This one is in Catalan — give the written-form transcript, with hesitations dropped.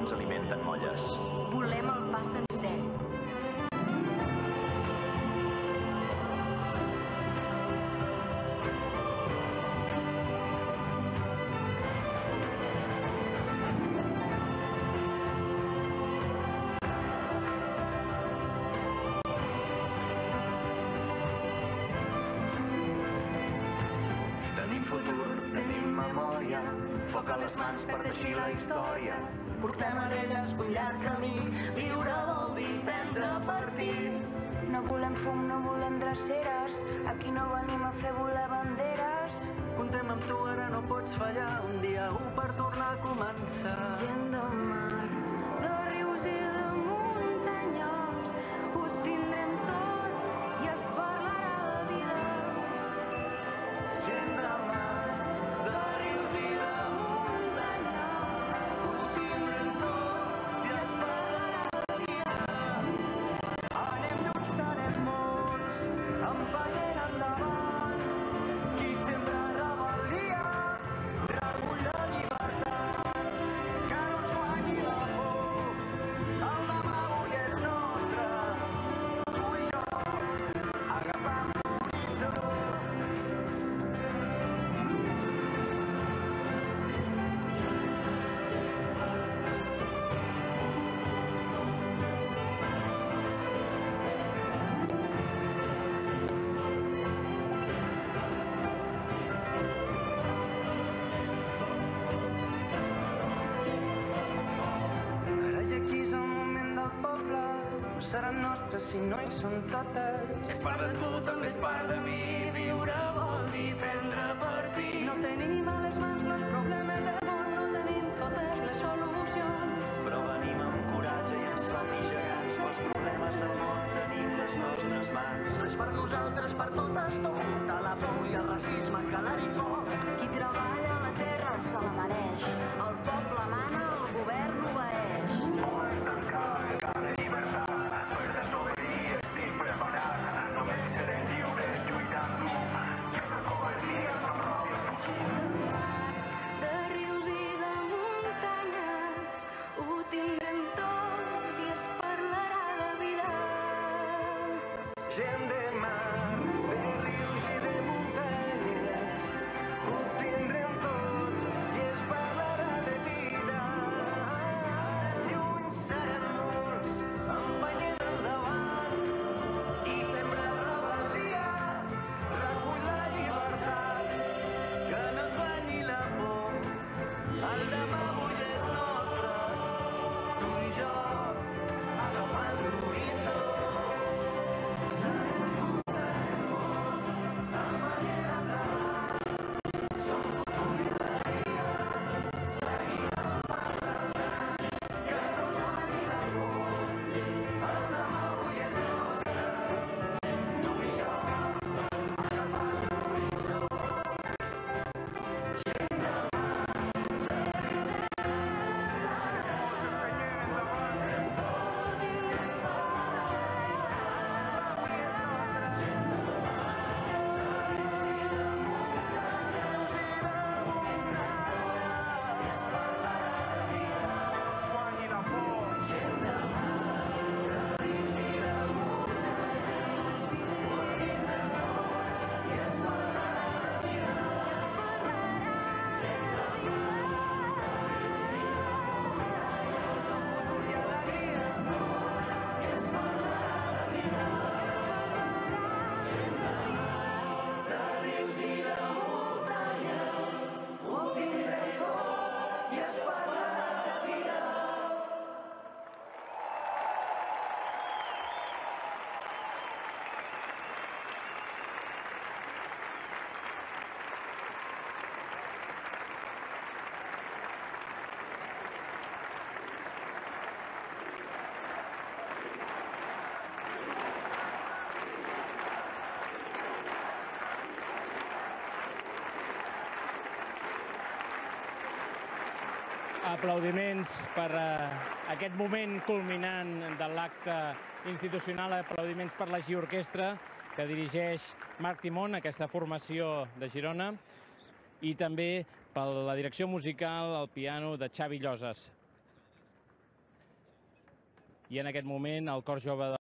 ens alimenten molles. Volem el pa sencer. Foc a les mans per teixir la història. Portem a elles un llarg camí. Viure vol dir prendre partit. No volem fum, no volem dreceres. Aquí no venim a fer volar banderes. Contem amb tu, ara no pots fallar. Un dia per tornar a començar. Gent de mar, de rius i de muntanyes, ho tindrem tot i es parlarà de vida. Gent de mar, seran nostres si no hi són totes. És part de tu, també és part de mi. Viure vol dir prendre partit. No tenim a les mans els problemes del món, no tenim totes les solucions. Però venim amb coratge i amb somnis gegants. Pels problemes del món tenim les nostres mans. És per nosaltres, per totes, tota la por i el racisme, calar i foc. Qui treballa a la terra se la mereix. El poble mana, el govern obeeix. Fort encara, cada llibertat. Per desobeir estic preparat. Només serem lliures lluitant dur. Sempre covardia, no robi el futur. De rius i de muntanyes, ho tindrem tot i es parlarà de vida. Gent de mar, de rius i de muntanyes, ho tindrem tot i es parlarà de vida. Lluny serem molts, empenyent endavant, i sempre rebel·lia, recull la llibertat, que no et guanyi la por. El demà avui és nostre, tu i jo, agafant l'horitzó. Aplaudiments per aquest moment culminant de l'acte institucional, aplaudiments per la GI Orquestra que dirigeix Marc Timón, aquesta formació de Girona, i també per la direcció musical al piano de Xavi Lloses. i en aquest moment el Cor Jove